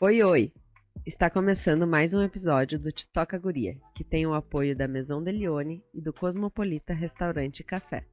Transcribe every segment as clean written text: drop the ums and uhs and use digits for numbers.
Oi, oi! Está começando mais um episódio do Te Toca Guria, que tem o apoio da Maison de Lione e do Cosmopolita Restaurante e Café.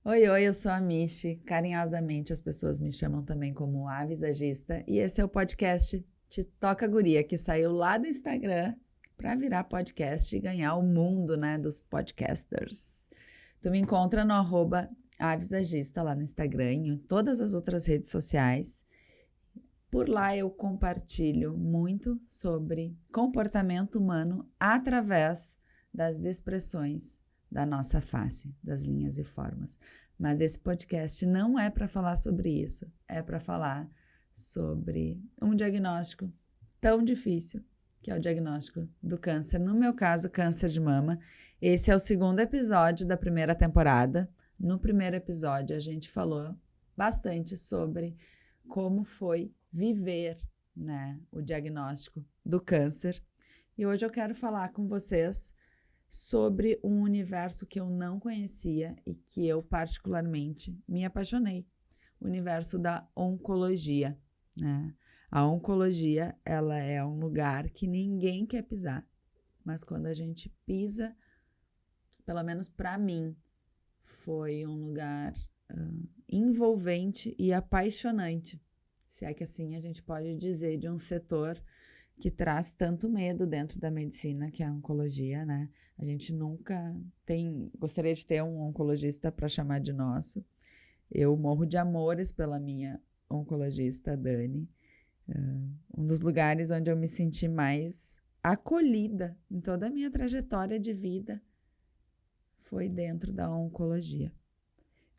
Oi, eu sou a Michi. Carinhosamente as pessoas me chamam também como a visagista. E esse é o podcast Te Toca Guria, que saiu lá do Instagram para virar podcast e ganhar o mundo, né, dos podcasters. Tu me encontra no @avisagista lá no Instagram e em todas as outras redes sociais. Por lá eu compartilho muito sobre comportamento humano através das expressões da nossa face, das linhas e formas. Mas esse podcast não é para falar sobre isso, é para falar sobre um diagnóstico tão difícil, que é o diagnóstico do câncer. No meu caso, câncer de mama. Esse é o segundo episódio da primeira temporada. No primeiro episódio, a gente falou bastante sobre como foi viver, né, o diagnóstico do câncer. E hoje eu quero falar com vocês sobre um universo que eu não conhecia e que eu particularmente me apaixonei, o universo da oncologia, né? A oncologia, ela é um lugar que ninguém quer pisar, mas quando a gente pisa, pelo menos para mim, foi um lugar envolvente e apaixonante, se é que assim a gente pode dizer, de um setor que traz tanto medo dentro da medicina, que é a oncologia, né? A gente nunca gostaria de ter um oncologista para chamar de nosso. Eu morro de amores pela minha oncologista, Dani. Um dos lugares onde eu me senti mais acolhida em toda a minha trajetória de vida foi dentro da oncologia.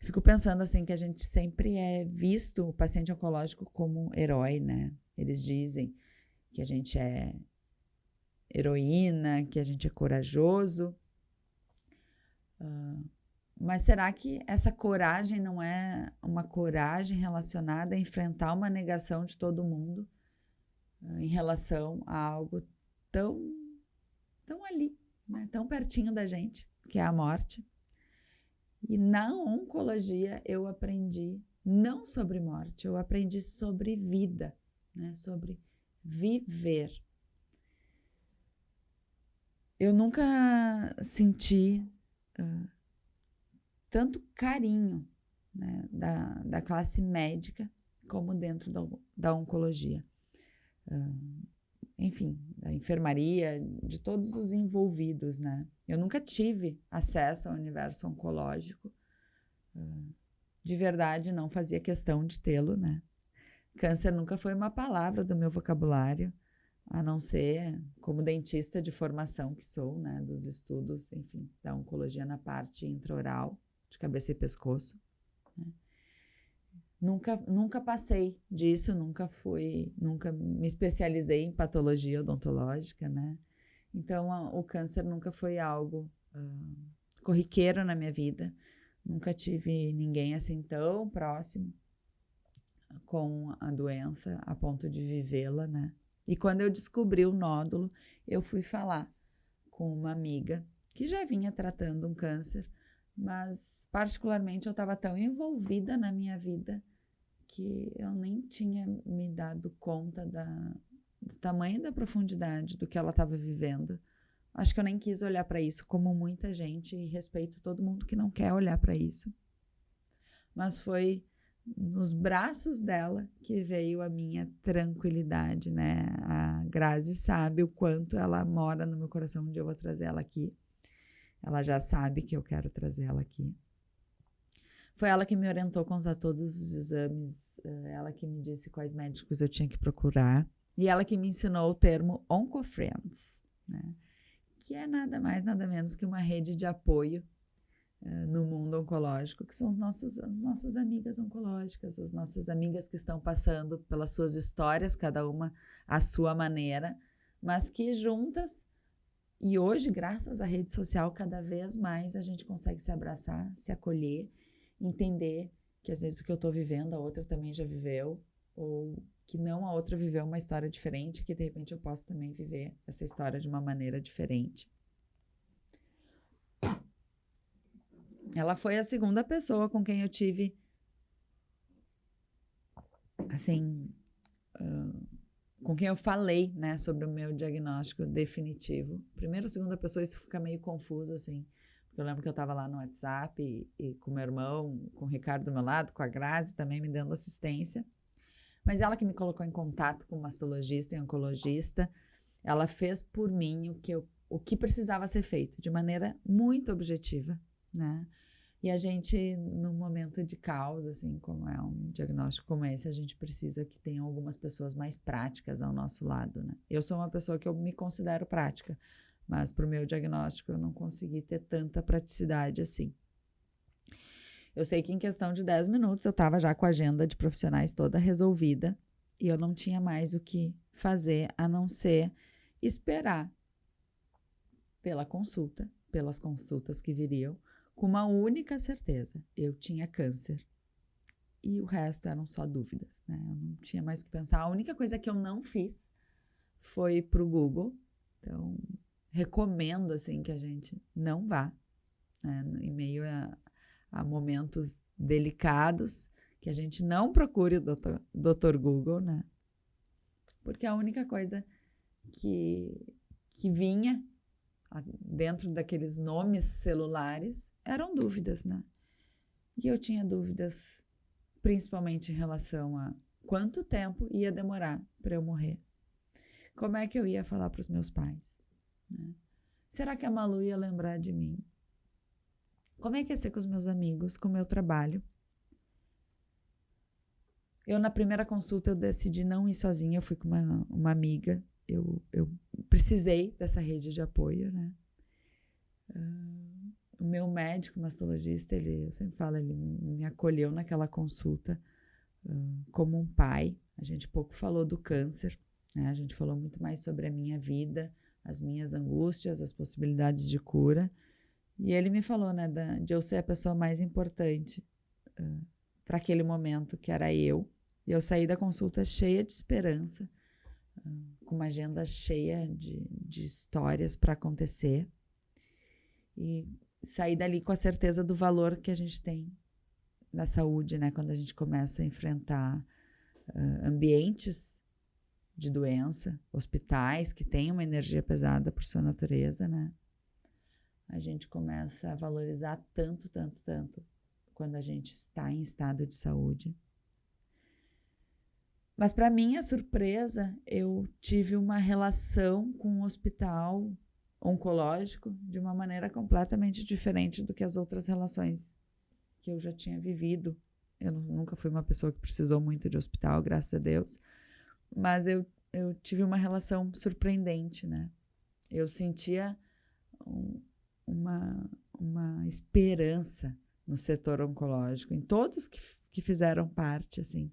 Fico pensando assim que a gente sempre é visto, o paciente oncológico, como herói, né? Eles dizem que a gente é heroína, que a gente é corajoso. Mas será que essa coragem não é uma coragem relacionada a enfrentar uma negação de todo mundo em relação a algo tão ali, né? Tão pertinho da gente, que é a morte? E na oncologia eu aprendi não sobre morte, eu aprendi sobre vida, né? Sobre viver. Eu nunca senti tanto carinho, né, da classe médica como dentro da oncologia. Enfim, da enfermaria, de todos os envolvidos, né? Eu nunca tive acesso ao universo oncológico. De verdade, não fazia questão de tê-lo, né? Câncer nunca foi uma palavra do meu vocabulário, a não ser como dentista de formação que sou, né? Dos estudos, enfim, da oncologia na parte intraoral, de cabeça e pescoço. Né? Nunca passei disso, nunca me especializei em patologia odontológica, né? Então, o câncer nunca foi algo corriqueiro na minha vida. Nunca tive ninguém assim tão próximo com a doença a ponto de vivê-la, né? E quando eu descobri o nódulo, eu fui falar com uma amiga que já vinha tratando um câncer, mas particularmente eu estava tão envolvida na minha vida que eu nem tinha me dado conta do tamanho e da profundidade do que ela estava vivendo. Acho que eu nem quis olhar para isso, como muita gente, e respeito todo mundo que não quer olhar para isso. Mas foi nos braços dela que veio a minha tranquilidade, né? A Grazi sabe o quanto ela mora no meu coração. Um dia eu vou trazer ela aqui. Ela já sabe que eu quero trazer ela aqui. Foi ela que me orientou a contar todos os exames, ela que me disse quais médicos eu tinha que procurar e ela que me ensinou o termo OncoFriends, né? Que é nada mais, nada menos que uma rede de apoio no mundo oncológico, que são as nossas amigas oncológicas, as nossas amigas que estão passando pelas suas histórias, cada uma à sua maneira, mas que juntas, e hoje, graças à rede social, cada vez mais a gente consegue se abraçar, se acolher, entender que às vezes o que eu estou vivendo, a outra também já viveu, ou que não a outra viveu uma história diferente, que de repente eu posso também viver essa história de uma maneira diferente. Ela foi a segunda pessoa com quem eu tive, assim, com quem eu falei, né, sobre o meu diagnóstico definitivo. Primeira ou segunda pessoa, isso fica meio confuso, assim. Eu lembro que eu estava lá no WhatsApp e com meu irmão, com o Ricardo do meu lado, com a Grazi também me dando assistência. Mas ela que me colocou em contato com um mastologista e oncologista, ela fez por mim o que precisava ser feito, de maneira muito objetiva, né? E a gente, num momento de caos, assim, como é um diagnóstico como esse, a gente precisa que tenham algumas pessoas mais práticas ao nosso lado, né? Eu sou uma pessoa que eu me considero prática, mas para o meu diagnóstico eu não consegui ter tanta praticidade assim. Eu sei que em questão de 10 minutos eu estava já com a agenda de profissionais toda resolvida e eu não tinha mais o que fazer a não ser esperar pelas consultas que viriam, com uma única certeza: eu tinha câncer. E o resto eram só dúvidas, né? Eu não tinha mais o que pensar. A única coisa que eu não fiz foi para o Google. Então, recomendo, assim, que a gente não vá, né, em meio a momentos delicados, que a gente não procure o Dr. Google, né? Porque a única coisa que vinha dentro daqueles nomes celulares eram dúvidas, né? E eu tinha dúvidas principalmente em relação a quanto tempo ia demorar para eu morrer. Como é que eu ia falar para os meus pais, né? Será que a Malu ia lembrar de mim? Como é que ia ser com os meus amigos, com o meu trabalho? Eu, na primeira consulta, eu decidi não ir sozinha, eu fui com uma amiga. Eu precisei dessa rede de apoio, né? O meu médico mastologista, eu sempre falo, ele me acolheu naquela consulta como um pai. A gente pouco falou do câncer, né? A gente falou muito mais sobre a minha vida, as minhas angústias, as possibilidades de cura. E ele me falou, né, de eu ser a pessoa mais importante para aquele momento, que era eu. E eu saí da consulta cheia de esperança, com uma agenda cheia de histórias para acontecer. E sair dali com a certeza do valor que a gente tem na saúde, né? Quando a gente começa a enfrentar ambientes de doença, hospitais que têm uma energia pesada por sua natureza, né? A gente começa a valorizar tanto, tanto, tanto quando a gente está em estado de saúde. Mas, para minha surpresa, eu tive uma relação com o hospital oncológico de uma maneira completamente diferente do que as outras relações que eu já tinha vivido. Eu nunca fui uma pessoa que precisou muito de hospital, graças a Deus, mas eu tive uma relação surpreendente, né? Eu sentia uma esperança no setor oncológico, em todos que fizeram parte, assim,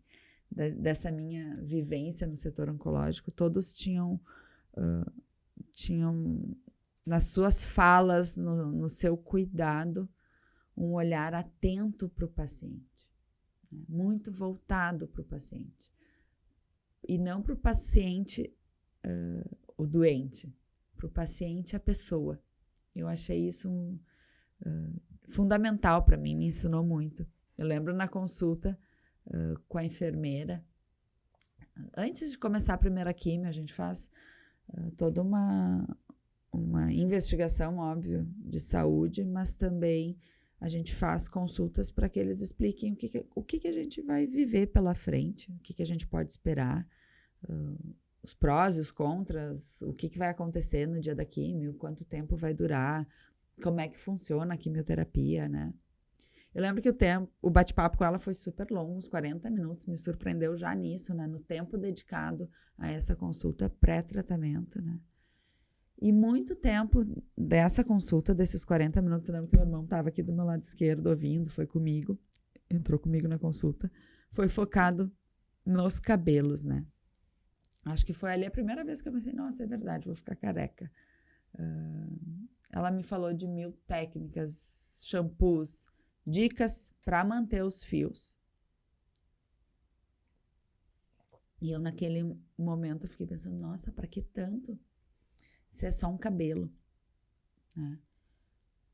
dessa minha vivência no setor oncológico. Todos tinham nas suas falas, no seu cuidado, um olhar atento para o paciente, né? Muito voltado para o paciente. E não para o paciente, o doente, para o paciente, a pessoa. Eu achei isso fundamental para mim, me ensinou muito. Eu lembro na consulta com a enfermeira, antes de começar a primeira quimio, a gente faz toda uma investigação, óbvio, de saúde, mas também a gente faz consultas para que eles expliquem o que a gente vai viver pela frente, o que a gente pode esperar, os prós e os contras, o que vai acontecer no dia da quimio, quanto tempo vai durar, como é que funciona a quimioterapia, né? Eu lembro que o bate-papo com ela foi super longo, uns 40 minutos, me surpreendeu já nisso, né? No tempo dedicado a essa consulta pré-tratamento, né? E muito tempo dessa consulta, desses 40 minutos, eu lembro que meu irmão estava aqui do meu lado esquerdo ouvindo, entrou comigo na consulta, foi focado nos cabelos, né? Acho que foi ali a primeira vez que eu pensei, nossa, é verdade, vou ficar careca. Ela me falou de 1000 técnicas, shampoos, dicas para manter os fios. E eu, naquele momento, fiquei pensando, nossa, para que tanto? Se é só um cabelo, né?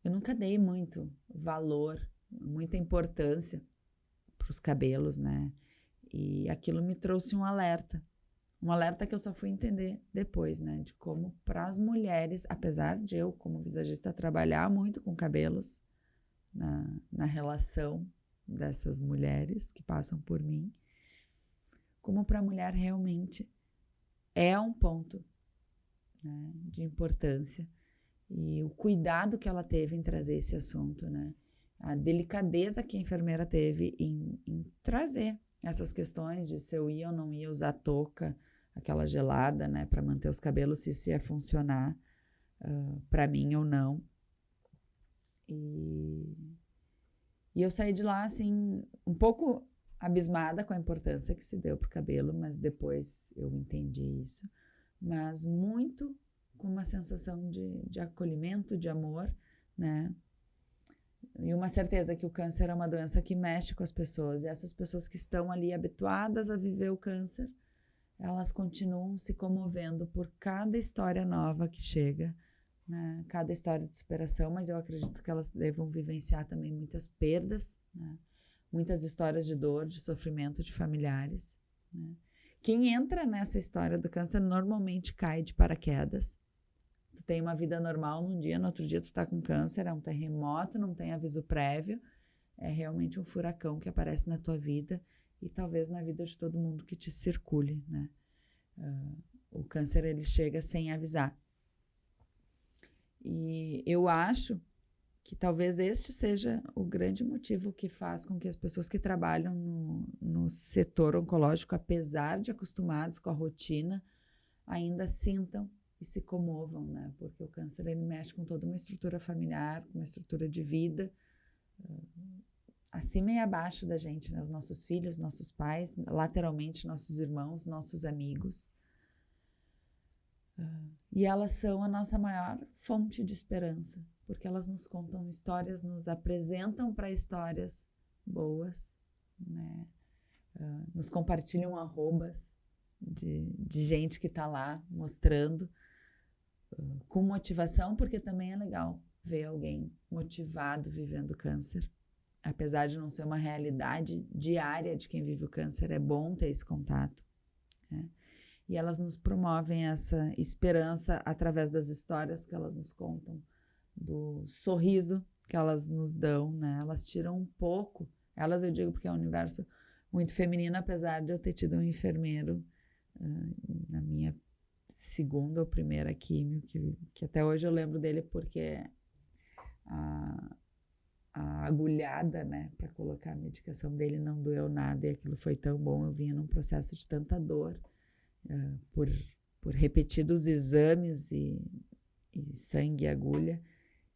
Eu nunca dei muito valor, muita importância para os cabelos, né? E aquilo me trouxe um alerta. Um alerta que eu só fui entender depois, né? De como para as mulheres, apesar de eu, como visagista, trabalhar muito com cabelos na relação dessas mulheres que passam por mim, como para a mulher realmente é um ponto, né, de importância. E o cuidado que ela teve em trazer esse assunto, né? A delicadeza que a enfermeira teve em trazer essas questões de se eu ia ou não ia usar touca, aquela gelada, né, para manter os cabelos, se isso ia funcionar para mim ou não. E eu saí de lá, assim, um pouco abismada com a importância que se deu para o cabelo, mas depois eu entendi isso. Mas muito com uma sensação de acolhimento, de amor, né? E uma certeza que o câncer é uma doença que mexe com as pessoas. E essas pessoas que estão ali habituadas a viver o câncer, elas continuam se comovendo por cada história nova que chega, né? Cada história de superação, mas eu acredito que elas devam vivenciar também muitas perdas, né? Muitas histórias de dor, de sofrimento de familiares, né? Quem entra nessa história do câncer normalmente cai de paraquedas. Tu tem uma vida normal num dia, no outro dia tu tá com câncer, é um terremoto, não tem aviso prévio, é realmente um furacão que aparece na tua vida e talvez na vida de todo mundo que te circule, né? O câncer, ele chega sem avisar. E eu acho que talvez este seja o grande motivo que faz com que as pessoas que trabalham no setor oncológico, apesar de acostumados com a rotina, ainda sintam e se comovam, né? Porque o câncer, ele mexe com toda uma estrutura familiar, com uma estrutura de vida, acima e abaixo da gente, né? Os nossos filhos, nossos pais, lateralmente nossos irmãos, nossos amigos. E elas são a nossa maior fonte de esperança, porque elas nos contam histórias, nos apresentam para histórias boas, né? Nos compartilham arrobas de gente que está lá mostrando, com motivação, porque também é legal ver alguém motivado vivendo câncer. Apesar de não ser uma realidade diária de quem vive o câncer, é bom ter esse contato, né? E elas nos promovem essa esperança através das histórias que elas nos contam, do sorriso que elas nos dão, né? Elas tiram um pouco, elas eu digo porque é um universo muito feminino, apesar de eu ter tido um enfermeiro na minha segunda ou primeira químio, que até hoje eu lembro dele porque a agulhada, né, para colocar a medicação dele não doeu nada e aquilo foi tão bom. Eu vinha num processo de tanta dor, por repetidos exames e sangue e agulha,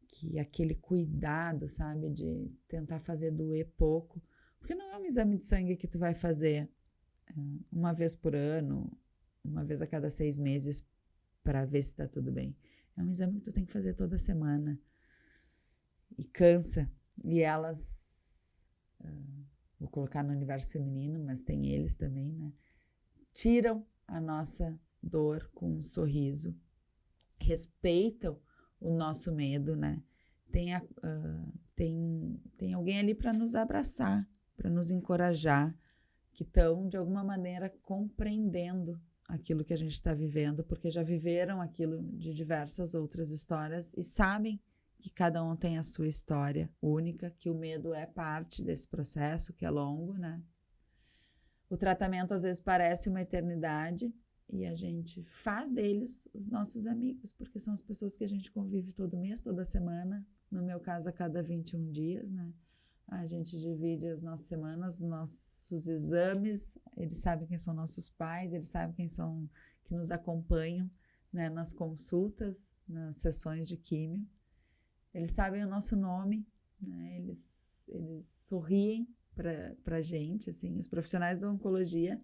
que aquele cuidado, sabe, de tentar fazer doer pouco, porque não é um exame de sangue que tu vai fazer uma vez por ano, uma vez a cada 6 meses para ver se está tudo bem. É um exame que tu tem que fazer toda semana e cansa. E elas, vou colocar no universo feminino, mas tem eles também, né? Tiram a nossa dor com um sorriso, respeitam o nosso medo, né? Tem alguém ali para nos abraçar, para nos encorajar, que estão, de alguma maneira, compreendendo aquilo que a gente está vivendo, porque já viveram aquilo de diversas outras histórias e sabem que cada um tem a sua história única, que o medo é parte desse processo, que é longo, né? O tratamento às vezes parece uma eternidade e a gente faz deles os nossos amigos, porque são as pessoas que a gente convive todo mês, toda semana, no meu caso a cada 21 dias, né? A gente divide as nossas semanas, nossos exames, eles sabem quem são nossos pais, eles sabem quem são que nos acompanham, né, nas consultas, nas sessões de químio. Eles sabem o nosso nome, né? Eles sorriem para a gente, assim, os profissionais da oncologia,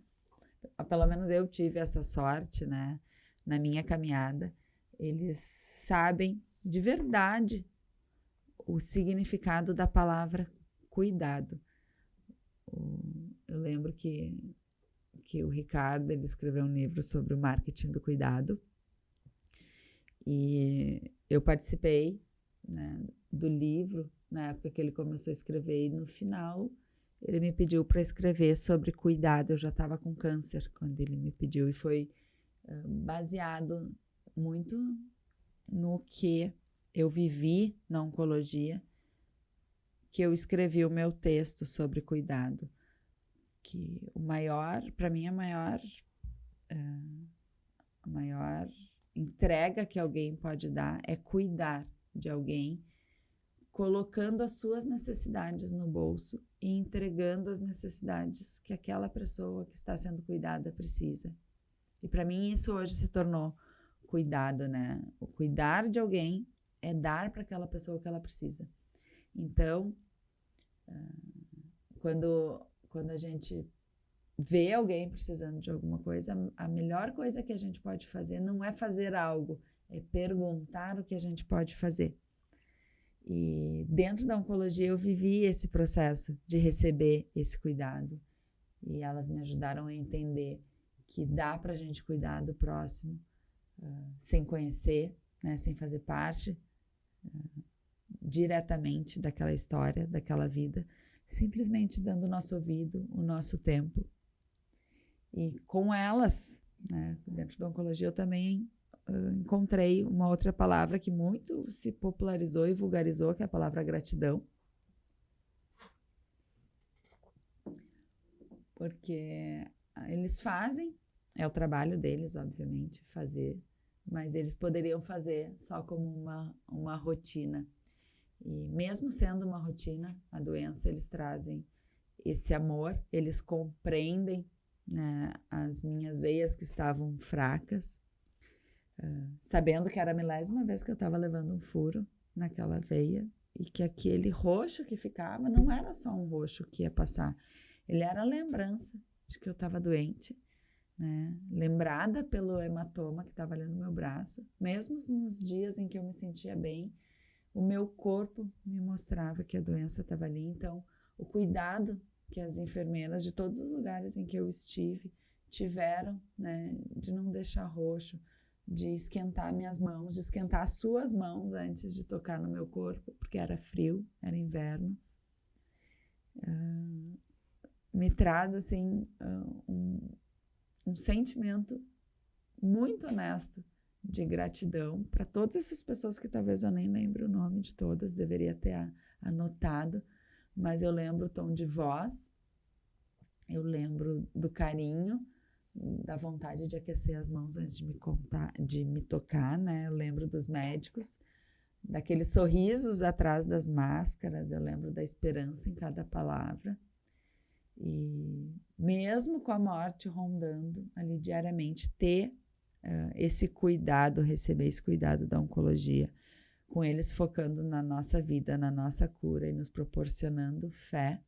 pelo menos eu tive essa sorte, né, na minha caminhada, eles sabem de verdade o significado da palavra cuidado. Eu lembro que o Ricardo, ele escreveu um livro sobre o marketing do cuidado e eu participei, né, do livro na época que ele começou a escrever e no final ele me pediu para escrever sobre cuidado. Eu já estava com câncer quando ele me pediu, e foi baseado muito no que eu vivi na oncologia, que eu escrevi o meu texto sobre cuidado. Que para mim, a maior entrega que alguém pode dar é cuidar de alguém, colocando as suas necessidades no bolso e entregando as necessidades que aquela pessoa que está sendo cuidada precisa. E para mim isso hoje se tornou cuidado, né? O cuidar de alguém é dar para aquela pessoa o que ela precisa. Então, quando a gente vê alguém precisando de alguma coisa, a melhor coisa que a gente pode fazer não é fazer algo, é perguntar o que a gente pode fazer. E dentro da oncologia eu vivi esse processo de receber esse cuidado, e elas me ajudaram a entender que dá para a gente cuidar do próximo sem conhecer, né, sem fazer parte diretamente daquela história, daquela vida, simplesmente dando o nosso ouvido, o nosso tempo. E com elas, né, dentro da oncologia, eu também encontrei uma outra palavra que muito se popularizou e vulgarizou, que é a palavra gratidão. Porque eles fazem, é o trabalho deles, obviamente, fazer, mas eles poderiam fazer só como uma rotina. E mesmo sendo uma rotina, a doença, eles trazem esse amor, eles compreendem, né, as minhas veias que estavam fracas, sabendo que era a milésima vez que eu estava levando um furo naquela veia, e que aquele roxo que ficava não era só um roxo que ia passar, ele era a lembrança de que eu estava doente, né, lembrada pelo hematoma que estava ali no meu braço. Mesmo nos dias em que eu me sentia bem, o meu corpo me mostrava que a doença estava ali. Então, o cuidado que as enfermeiras de todos os lugares em que eu estive tiveram, né, de não deixar roxo, de esquentar minhas mãos, de esquentar as suas mãos antes de tocar no meu corpo, porque era frio, era inverno, me traz assim um sentimento muito honesto de gratidão para todas essas pessoas que talvez eu nem lembre o nome de todas, deveria ter anotado, mas eu lembro o tom de voz, eu lembro do carinho, da vontade de aquecer as mãos antes de me tocar, né? Eu lembro dos médicos, daqueles sorrisos atrás das máscaras, eu lembro da esperança em cada palavra. E mesmo com a morte rondando ali diariamente, ter esse cuidado, receber esse cuidado da oncologia, com eles focando na nossa vida, na nossa cura e nos proporcionando fé,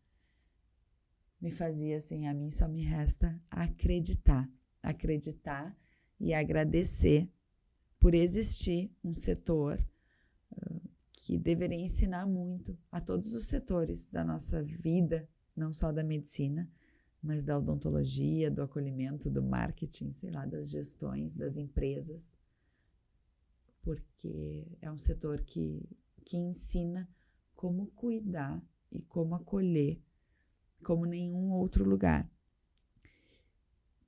me fazia assim, a mim só me resta acreditar e agradecer por existir um setor que deveria ensinar muito a todos os setores da nossa vida, não só da medicina, mas da odontologia, do acolhimento, do marketing, sei lá, das gestões, das empresas, porque é um setor que ensina como cuidar e como acolher, como nenhum outro lugar.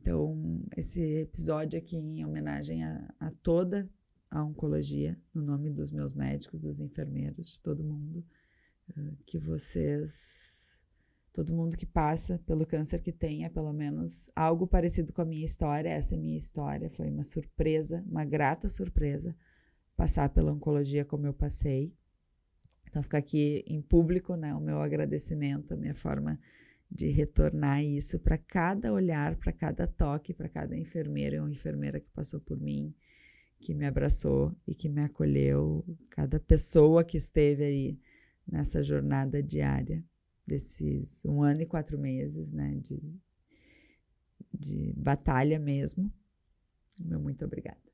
Então, esse episódio aqui em homenagem a toda a oncologia, no nome dos meus médicos, dos enfermeiros, de todo mundo, que todo mundo que passa pelo câncer, que tenha pelo menos algo parecido com a minha história. Essa é a minha história, foi uma surpresa, uma grata surpresa, passar pela oncologia como eu passei. Então fica aqui em público, né, o meu agradecimento, a minha forma de retornar isso para cada olhar, para cada toque, para cada enfermeiro ou enfermeira que passou por mim, que me abraçou e que me acolheu, cada pessoa que esteve aí nessa jornada diária, desses 1 ano e 4 meses, né, de batalha mesmo. Meu muito obrigada.